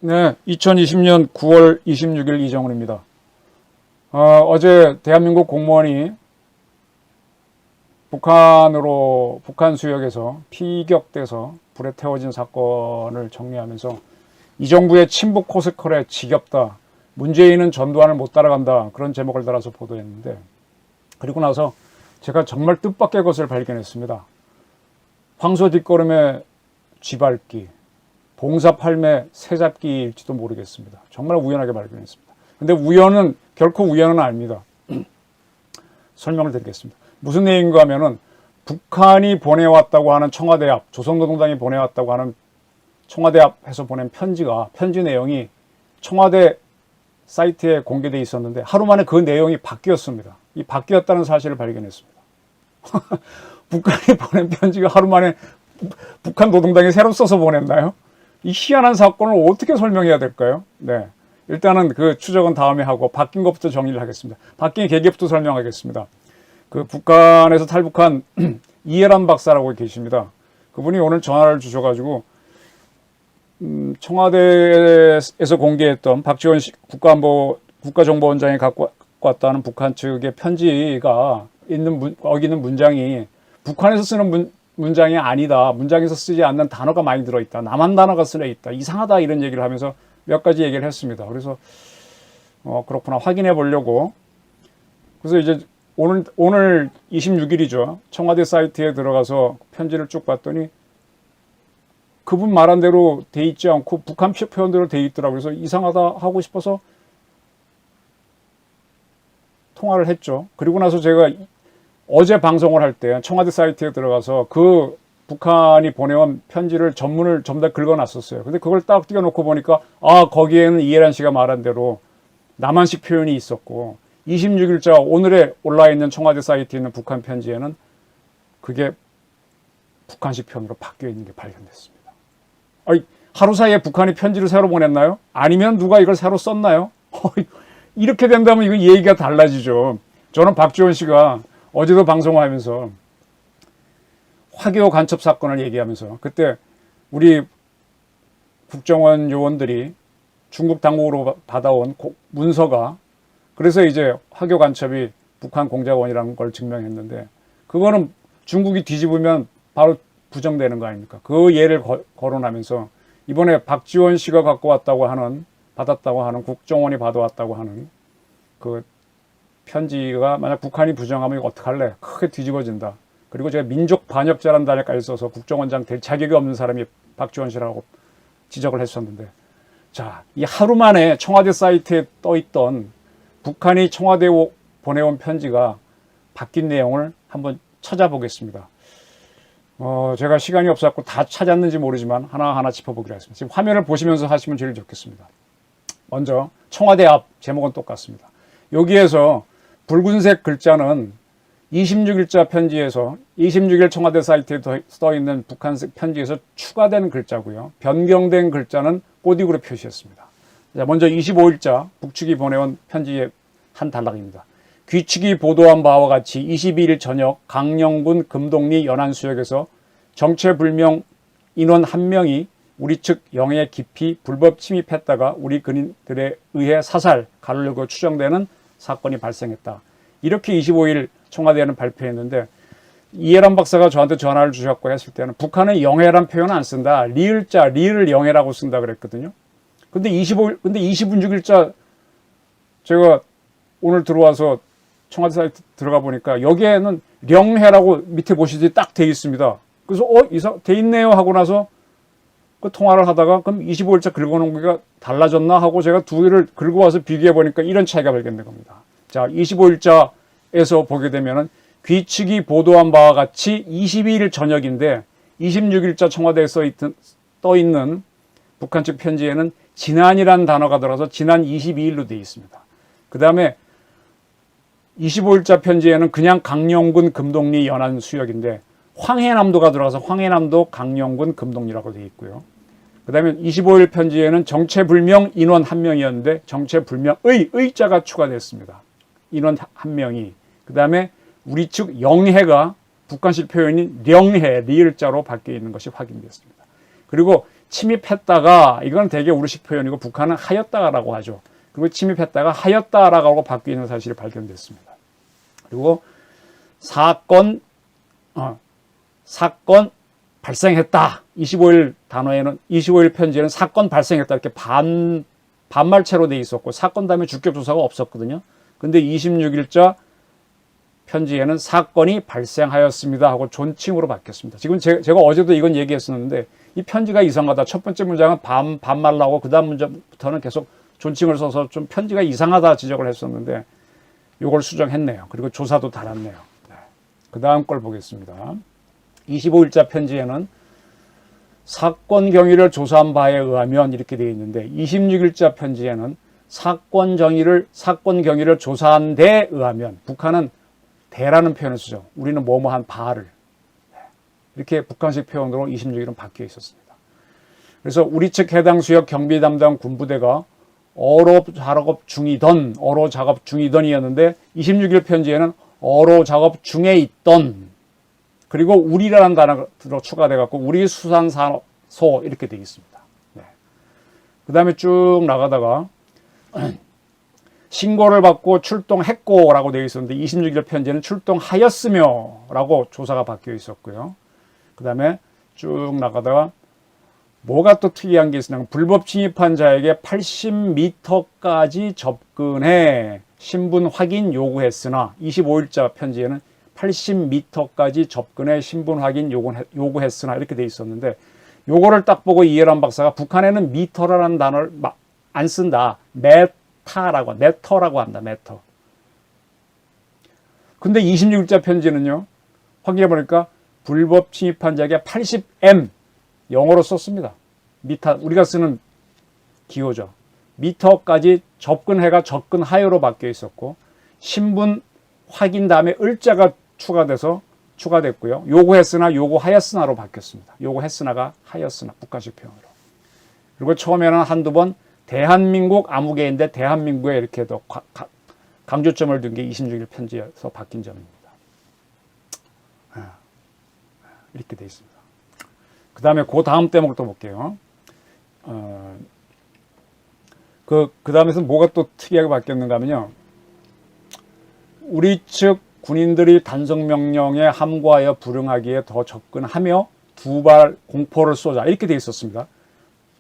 네, 2020년 9월 26일 이정훈입니다. 어제 대한민국 공무원이 북한 수역에서 피격돼서 불에 태워진 사건을 정리하면서 이 정부의 친북 코스컬에 지겹다, 문재인은 전두환을 못 따라간다, 그런 제목을 달아서 보도했는데, 그리고 나서 제가 정말 뜻밖의 것을 발견했습니다. 황소 뒷걸음에 쥐밟기, 봉사팔매 새잡기일지도 모르겠습니다. 정말 우연하게 발견했습니다. 근데 우연은 결코 우연은 아닙니다. 설명을 드리겠습니다. 무슨 내용인가 하면은 북한이 보내왔다고 하는 청와대 앞, 조선노동당이 보내왔다고 하는 청와대 앞에서 보낸 편지 내용이 청와대 사이트에 공개되어 있었는데 하루 만에 그 내용이 바뀌었습니다. 이 바뀌었다는 사실을 발견했습니다. 북한이 보낸 편지가 하루 만에 북한 노동당이 새로 써서 보냈나요? 이 희한한 사건을 어떻게 설명해야 될까요? 네. 일단은 그 추적은 다음에 하고 바뀐 것부터 정리를 하겠습니다. 바뀐 계기부터 설명하겠습니다. 그 북한에서 탈북한 이해란 박사라고 계십니다. 그분이 오늘 전화를 주셔가지고 청와대에서 공개했던 박지원 국가정보원장이 갖고 왔다는 북한 측의 편지가 거기 있는 문장이 북한에서 쓰는 문장이 아니다. 문장에서 쓰지 않는 단어가 많이 들어있다. 남한 단어가 쓰여 있다. 이상하다. 이런 얘기를 하면서 몇 가지 얘기를 했습니다. 그래서 그렇구나 확인해 보려고. 그래서 이제 오늘 26일이죠. 청와대 사이트에 들어가서 편지를 쭉 봤더니 그분 말한 대로 돼 있지 않고 북한 표현대로 돼 있더라고요. 그래서 이상하다 하고 싶어서 통화를 했죠. 그리고 나서 제가 어제 방송을 할 때 청와대 사이트에 들어가서 그 북한이 보내온 편지를 전문을 전부 다 긁어놨었어요. 근데 그걸 딱 띄워놓고 보니까 거기에는 이해란 씨가 말한 대로 남한식 표현이 있었고 26일자 오늘에 올라있는 청와대 사이트에 있는 북한 편지에는 그게 북한식 표현으로 바뀌어 있는 게 발견됐습니다. 하루 사이에 북한이 편지를 새로 보냈나요? 아니면 누가 이걸 새로 썼나요? 이렇게 된다면 이거 얘기가 달라지죠. 저는 박지원 씨가 어제도 방송을 하면서 화교 간첩 사건을 얘기하면서 그때 우리 국정원 요원들이 중국 당국으로 받아온 문서가 그래서 이제 화교 간첩이 북한 공작원이라는 걸 증명했는데 그거는 중국이 뒤집으면 바로 부정되는 거 아닙니까? 그 예를 거론하면서 이번에 박지원 씨가 받았다고 하는 국정원이 받아왔다고 하는 그 편지가 만약 북한이 부정하면 이거 어떡할래? 크게 뒤집어진다. 그리고 제가 민족 반역자라는 단어까지 써서 국정원장 될 자격이 없는 사람이 박지원 씨라고 지적을 했었는데 자, 이 하루 만에 청와대 사이트에 떠있던 북한이 청와대에 보내온 편지가 바뀐 내용을 한번 찾아보겠습니다. 제가 시간이 없었고 다 찾았는지 모르지만 하나하나 짚어보기로 했습니다. 지금 화면을 보시면서 하시면 제일 좋겠습니다. 먼저 청와대 앞 제목은 똑같습니다. 여기에서 붉은색 글자는 26일자 편지에서 26일 청와대 사이트에 써있는 북한식 편지에서 추가된 글자고요. 변경된 글자는 꼬디구로 표시했습니다. 자, 먼저 25일자 북측이 보내온 편지의 한 단락입니다. 귀측이 보도한 바와 같이 22일 저녁 강령군 금동리 연안수역에서 정체불명 인원 1명이 우리 측 영해 깊이 불법 침입했다가 우리 군인들에 의해 사살, 가르려고 추정되는 사건이 발생했다. 이렇게 25일 청와대에는 발표했는데 이해란 박사가 저한테 전화를 주셨고 했을 때는 북한은 영해란 표현 안 쓴다. 리을 영해라고 쓴다 그랬거든요. 근데 26일자 제가 오늘 들어와서 청와대 사이트 들어가 보니까 여기에는 령해라고 밑에 보시듯이 딱 돼 있습니다. 그래서 돼 있네요 하고 나서 그 통화를 하다가 그럼 25일자 긁어놓은 게 달라졌나 하고 제가 두 개를 긁어와서 비교해 보니까 이런 차이가 발견된 겁니다. 자, 25일자에서 보게 되면은 귀측이 보도한 바와 같이 22일 저녁인데 26일자 청와대에 떠있는 북한 측 편지에는 지난이라는 단어가 들어서 지난 22일로 되어 있습니다. 그 다음에 25일자 편지에는 그냥 강령군 금동리 연안 수역인데 황해남도가 들어가서 황해남도 강령군 금동리라고 되어 있고요. 그 다음에 25일 편지에는 정체불명 인원 1명이었는데 정체불명의 의자가 추가됐습니다. 인원 1명이. 그 다음에 우리 측 영해가 북한식 표현인 령해, 리을자로 바뀌어 있는 것이 확인됐습니다. 그리고 침입했다가, 이건 대개 우리식 표현이고 북한은 하였다라고 하죠. 그리고 침입했다가 하였다라고 바뀌어 있는 사실이 발견됐습니다. 그리고 사건 발생했다. 25일 단어에는, 25일 편지에는 사건 발생했다 이렇게 반말체로 돼 있었고, 사건 다음에 주격 조사가 없었거든요. 근데 26일자 편지에는 사건이 발생하였습니다 하고 존칭으로 바뀌었습니다. 지금 제가 어제도 이건 얘기했었는데, 이 편지가 이상하다. 첫 번째 문장은 반말 나오고, 그 다음 문장부터는 계속 존칭을 써서 좀 편지가 이상하다 지적을 했었는데, 이걸 수정했네요. 그리고 조사도 달았네요. 네. 그 다음 걸 보겠습니다. 25일자 편지에는 사건 경위를 조사한 바에 의하면 이렇게 되어 있는데, 26일자 편지에는 사건 경위를 조사한 데에 의하면, 북한은 대라는 표현을 쓰죠. 우리는 뭐뭐한 바를. 이렇게 북한식 표현으로 26일은 바뀌어 있었습니다. 그래서 우리 측 해당 수역 경비 담당 군부대가 어로 작업 중이던이었는데 26일 편지에는 어로 작업 중에 있던, 그리고 우리라는 단어로 추가돼갖고 우리 수산산소 이렇게 되어 있습니다. 네. 그 다음에 쭉 나가다가 신고를 받고 출동했고라고 되어 있었는데 26일 편지에는 출동하였으며 라고 조사가 바뀌어 있었고요. 그 다음에 쭉 나가다가 뭐가 또 특이한 게 있으냐면, 불법 침입한 자에게 80m까지 접근해 신분 확인 요구했으나, 25일자 편지에는 80m까지 접근해 신분 확인 요구했으나 이렇게 돼 있었는데, 요거를 딱 보고 이해란 박사가 북한에는 미터라는 단어를 안 쓴다. 메터라고 한다. 메터. 근데 26일자 편지는요, 확인해 보니까 불법 침입한 자에게 80m 영어로 썼습니다. 미터, 우리가 쓰는 기호죠. 미터까지 접근해가 접근하여로 바뀌어 있었고, 신분 확인 다음에 을자가 추가됐고요. 요구했으나 요구하였으나로 바뀌었습니다. 요구했으나가 하였으나, 북한식 표현으로. 그리고 처음에는 한두 번 대한민국 아무개인데 대한민국에 이렇게 더 강조점을 둔 게 26일 편지에서 바뀐 점입니다. 이렇게 되어 있습니다. 그 다음에 그 다음 대목을 또 볼게요. 그 다음에서 뭐가 또 특이하게 바뀌었는가 하면요. 우리 측 군인들이 단속명령에 함구하여 불응하기에 더 접근하며 두 발 공포를 쏘자. 이렇게 되어 있었습니다.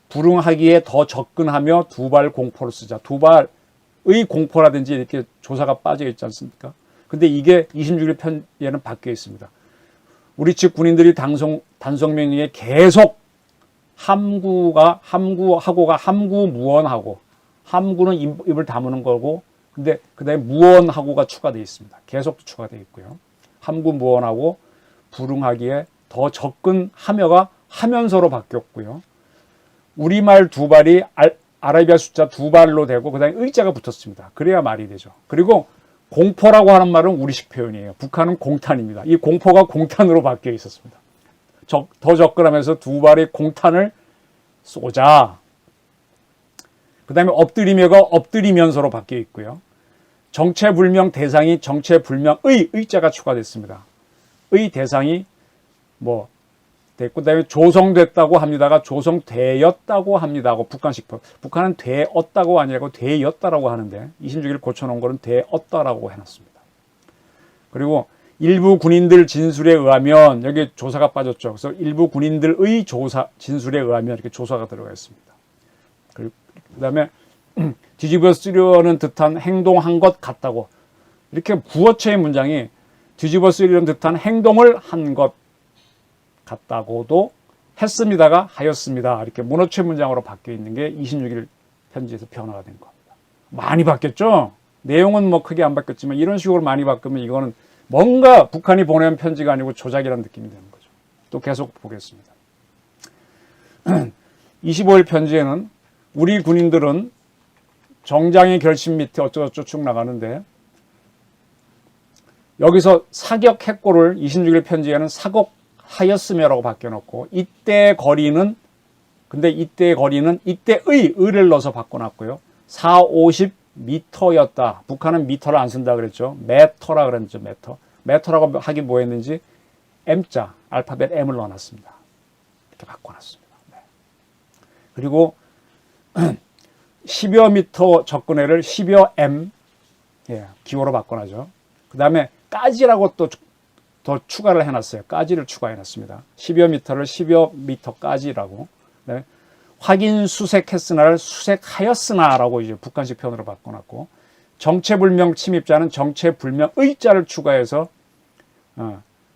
불응하기에 더 접근하며 두 발 공포를 쏘자. 두 발의 공포라든지 이렇게 조사가 빠져 있지 않습니까? 근데 이게 26일 편에는 바뀌어 있습니다. 우리 측 군인들이 단속명령에 계속 함구하고가 함구무언하고, 함구는 입을 다무는 거고, 근데 그 다음에 무언하고가 추가되어 있습니다. 계속 추가되어 있고요. 함구무언하고 불응하기에 더 접근하며가 하면서로 바뀌었고요. 우리말 두 발이 아라비아 숫자 두 발로 되고, 그 다음에 의자가 붙었습니다. 그래야 말이 되죠. 그리고 공포라고 하는 말은 우리식 표현이에요. 북한은 공탄입니다. 이 공포가 공탄으로 바뀌어 있었습니다. 더 접근하면서 두 발의 공탄을 쏘자. 그 다음에 엎드리며가 엎드리면서로 바뀌어 있고요. 정체불명 대상이 정체불명의 의자가 추가됐습니다. 의 대상이 됐고, 그 다음에 조성됐다고 합니다가 조성되었다고 합니다고, 북한식 표현. 북한은 되었다고 아니라고 되었다라고 하는데 26일 고쳐놓은 거는 되었다라고 해놨습니다. 그리고 일부 군인들 진술에 의하면, 여기 조사가 빠졌죠. 그래서 일부 군인들의 진술에 의하면 이렇게 조사가 들어가 있습니다. 그 다음에 뒤집어 쓰려는 듯한 행동한 것 같다고, 이렇게 부어체의 문장이 뒤집어 쓰려는 듯한 행동을 한 것 같다고도 했습니다가 하였습니다. 이렇게 문어체 문장으로 바뀌어 있는 게 26일 편지에서 변화가 된 겁니다. 많이 바뀌었죠? 내용은 크게 안 바뀌었지만 이런 식으로 많이 바뀌면 이거는 뭔가 북한이 보낸 편지가 아니고 조작이라는 느낌이 되는 거죠. 또 계속 보겠습니다. 25일 편지에는 우리 군인들은 정장의 결심 밑에 어쩌고저쩌고 쭉 나가는데, 여기서 사격했고를 26일 편지에는 사격하였으며라고 바뀌어놓고, 이때 거리는 근데 이때의 거리는 이때의 의를 넣어서 바꿔놨고요. 4, 50m였다. 북한은 미터를 안 쓴다 그랬죠. 메터라 그랬죠. 메터. 메터라고 하긴 뭐 했는지 M자, 알파벳 M을 넣어놨습니다. 이렇게 바꿔놨습니다. 네. 그리고 10여 미터 접근해를 10여 M, 예, 기호로 바꿔놨죠. 그 다음에 까지라고 또 더 추가를 해놨어요. 까지를 추가해놨습니다. 10여 미터를 10여 미터까지라고. 네. 확인 수색했으나를 수색하였으나라고 이제 북한식 표현으로 바꿔놨고, 정체불명 침입자는 정체불명의 자를 추가해서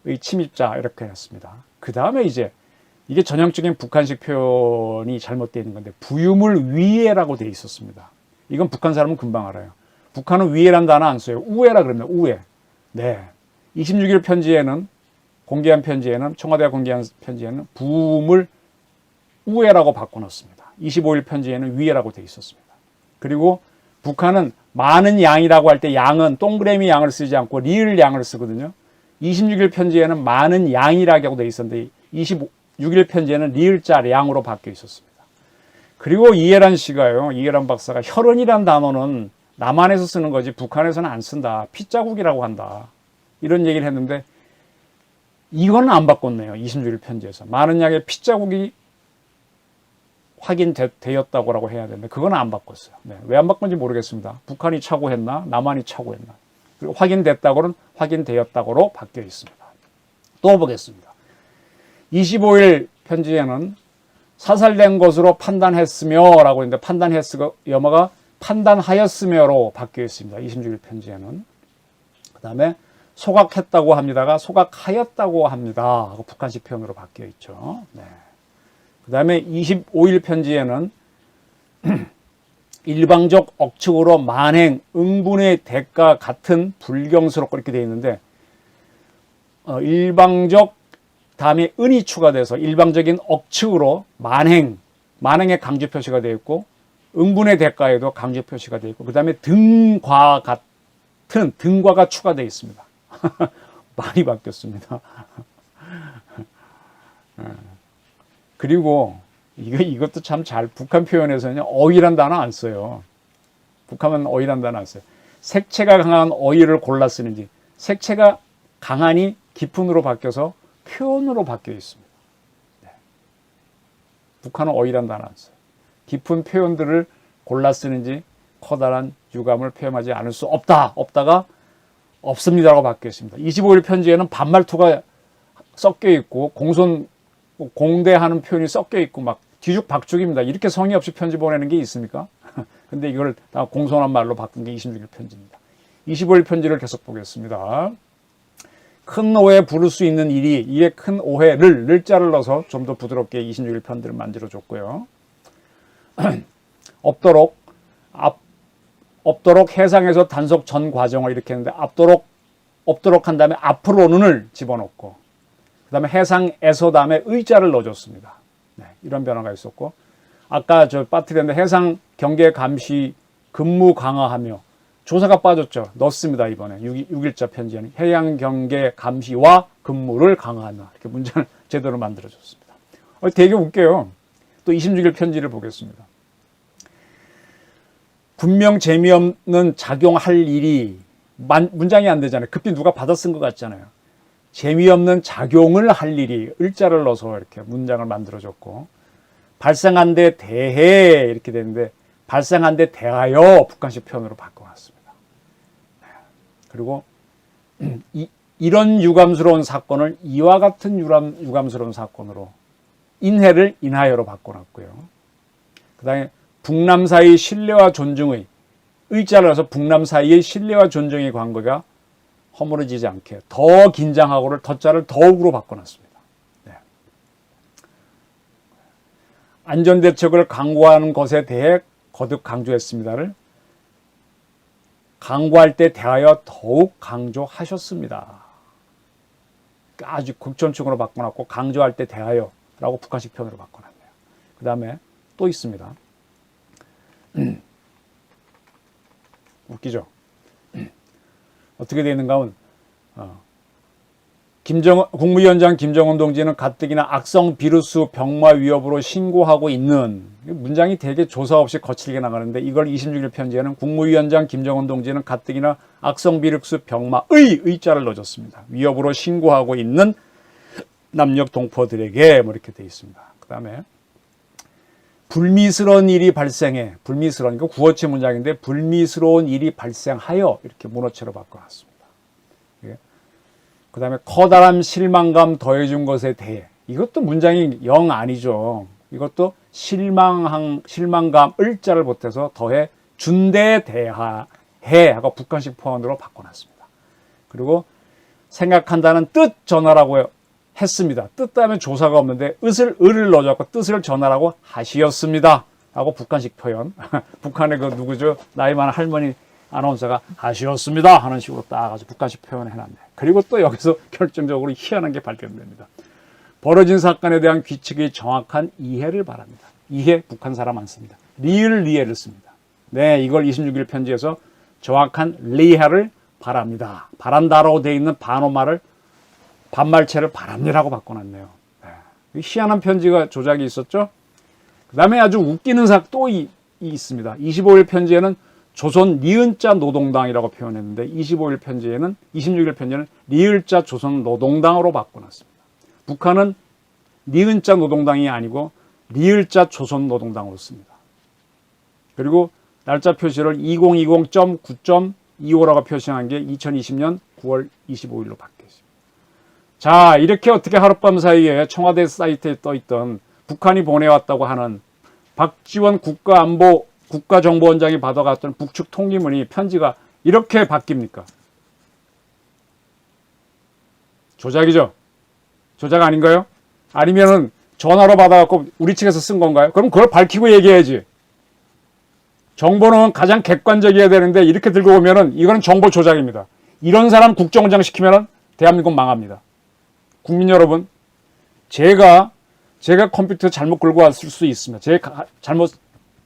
의 침입자 이렇게 해놨습니다. 그 다음에 이제 이게 전형적인 북한식 표현이 잘못되어 있는 건데, 부유물 위에라고 되어 있었습니다. 이건 북한 사람은 금방 알아요. 북한은 위에란 단어 안 써요. 우에라 그럽니다. 우에. 네. 26일 편지에는, 공개한 편지에는, 청와대가 공개한 편지에는 부음을 우에라고 바꿔놓습니다. 25일 편지에는 위에라고 되어 있었습니다. 그리고 북한은 많은 양이라고 할 때 양은 동그라미 양을 쓰지 않고 리을 양을 쓰거든요. 26일 편지에는 많은 양이라고 되어 있었는데 26일 편지에는 리을자 양으로 바뀌어 있었습니다. 그리고 이해란 씨가요, 이해란 박사가 혈흔이란 단어는 남한에서 쓰는 거지 북한에서는 안 쓴다. 피자국이라고 한다. 이런 얘기를 했는데 이건 안 바꿨네요. 26일 편지에서. 많은 양의 피자국이 확인되었다고 해야 되는데 그건 안 바꿨어요. 네. 왜 안 바꾼지 모르겠습니다. 북한이 착오했나 남한이 착오했나. 그리고 확인됐다고는 확인되었다고로 바뀌어 있습니다. 또 보겠습니다. 25일 편지에는 사살된 것으로 판단했으며 라고 했는데 영어가 판단하였으며로 바뀌어 있습니다. 26일 편지에는. 그 다음에 소각했다고 합니다가 소각하였다고 합니다 하고 북한식 표현으로 바뀌어 있죠. 네. 그 다음에 25일 편지에는 일방적 억측으로 만행, 응분의 대가 같은 불경스럽고 이렇게 되어 있는데 일방적 다음에 은이 추가돼서 일방적인 억측으로 만행의 강조 표시가 되어 있고 응분의 대가에도 강조 표시가 되어 있고 그 다음에 등과 같은 등과가 추가되어 있습니다. 많이 바뀌었습니다. 그리고 이것도 참 북한 표현에서는 어휘란 단어 안 써요. 북한은 어휘란 단어 안 써요. 색채가 강한 어휘를 골라 쓰는지 색채가 강하니 깊은으로 바뀌어서 표현으로 바뀌어 있습니다. 네. 북한은 어휘란 단어 안 써요. 깊은 표현들을 골라 쓰는지 커다란 유감을 표현하지 않을 수 없다가 없습니다라고 바뀌어 있습니다. 25일 편지에는 반말투가 섞여 있고 공대하는 표현이 섞여 있고 막 뒤죽박죽입니다. 이렇게 성의 없이 편지 보내는 게 있습니까? 근데 이걸 다 공손한 말로 바꾼 게 26일 편지입니다. 25일 편지를 계속 보겠습니다. 큰 오해 부를 수 있는 일이 이에 큰 오해를 늘자를 넣어서 좀 더 부드럽게 26일 편지를 만들어줬고요. 없도록 해상에서 단속 전 과정을 이렇게 했는데 없도록 한 다음에 앞으로는을 집어넣고 그 다음에 해상에서 다음에 의자를 넣어줬습니다. 네, 이런 변화가 있었고 아까 빠뜨렸는데 해상 경계 감시 근무 강화하며 조사가 빠졌죠. 넣습니다. 이번에 6일자 편지에는 해양 경계 감시와 근무를 강화하며 이렇게 문장을 제대로 만들어줬습니다. 되게 웃겨요. 또 26일 편지를 보겠습니다. 분명 재미없는 작용할 일이 문장이 안 되잖아요. 급히 누가 받아 쓴 것 같잖아요. 재미없는 작용을 할 일이 을자를 넣어서 이렇게 문장을 만들어줬고 발생한 데 대해 이렇게 되는데 발생한 데 대하여 북한식 표현으로 바꿔놨습니다. 그리고 이런 유감스러운 사건을 이와 같은 유감스러운 사건으로 인해를 인하여로 바꿔놨고요. 그 다음에 북남 사이의 신뢰와 존중의 의자를 넣어서 북남 사이의 신뢰와 존중의 관계가 허물어지지 않게 더 긴장하고를 더자를 더욱으로 바꿔놨습니다. 네. 안전대책을 강구하는 것에 대해 거듭 강조했습니다를 강구할 때 대하여 더욱 강조하셨습니다. 아주 극존칭으로 바꿔놨고 강조할 때 대하여 라고 북한식 표현으로 바꿔놨네요. 그 다음에 또 있습니다. 웃기죠? 어떻게 되어 있는가 하면 국무위원장 김정은 동지는 가뜩이나 악성 비루스 병마 위협으로 신고하고 있는, 문장이 되게 조사 없이 거칠게 나가는데 이걸 26일 편지에는 국무위원장 김정은 동지는 가뜩이나 악성 비루스 병마의 의자를 넣어줬습니다. 위협으로 신고하고 있는 남녘 동포들에게 뭐 이렇게 돼 있습니다. 그 다음에 불미스러운 일이 발생해, 불미스러운, 이거 구어체 문장인데 불미스러운 일이 발생하여 이렇게 문어체로 바꿔놨습니다. 그 다음에 커다란 실망감 더해준 것에 대해, 이것도 문장이 영 아니죠. 이것도 실망감을 자를 보태서 더해 준대에 대하해 하고 북한식 표현으로 바꿔놨습니다. 그리고 생각한다는 뜻 전하라고 했습니다. 뜻 다음에 조사가 없는데 을을 넣어줬고 뜻을 전하라고 하시었습니다 하고 북한식 표현. 북한의 그 누구죠? 나이 많은 할머니 아나운서가 하시었습니다 하는 식으로 딱 아주 북한식 표현을 해놨네. 그리고 또 여기서 결정적으로 희한한 게 발견됩니다. 벌어진 사건에 대한 규칙의 정확한 이해를 바랍니다. 이해, 북한 사람 많습니다. 리해를 씁니다. 네, 이걸 26일 편지에서 정확한 리해를 바랍니다. 바란다라고 되어 있는 반어말을 반말체를 바랍니다라고 바꿔놨네요. 네. 희한한 편지가 조작이 있었죠. 그 다음에 아주 웃기는 또 있습니다. 25일 편지에는 조선 니은자 노동당이라고 표현했는데 26일 편지에는 리을자 조선 노동당으로 바꿔놨습니다. 북한은 니은자 노동당이 아니고 리을자 조선 노동당으로 씁니다. 그리고 날짜 표시를 2020.9.25라고 표시한 게 2020년 9월 25일로 바뀌었습니다. 자, 이렇게 어떻게 하룻밤 사이에 청와대 사이트에 떠있던 북한이 보내왔다고 하는 박지원 국가정보원장이 받아갔던 북측 통지문이 편지가 이렇게 바뀝니까? 조작이죠? 조작 아닌가요? 아니면은 전화로 받아갖고 우리 측에서 쓴 건가요? 그럼 그걸 밝히고 얘기해야지. 정보는 가장 객관적이어야 되는데 이렇게 들고 오면은 이거는 정보 조작입니다. 이런 사람 국정원장 시키면은 대한민국 망합니다. 국민 여러분, 제가 컴퓨터 잘못 긁고 왔을 수 있습니다. 제 잘못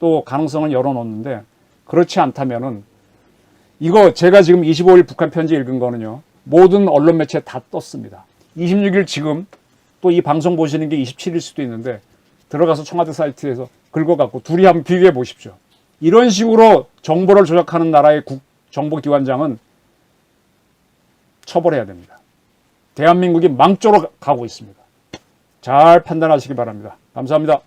또 가능성을 열어놓는데 그렇지 않다면은 이거 제가 지금 25일 북한 편지 읽은 거는요, 모든 언론 매체에 다 떴습니다. 26일 지금 또 이 방송 보시는 게 27일 수도 있는데 들어가서 청와대 사이트에서 긁어갖고 둘이 한번 비교해 보십시오. 이런 식으로 정보를 조작하는 나라의 정보기관장은 처벌해야 됩니다. 대한민국이 망조로 가고 있습니다. 잘 판단하시기 바랍니다. 감사합니다.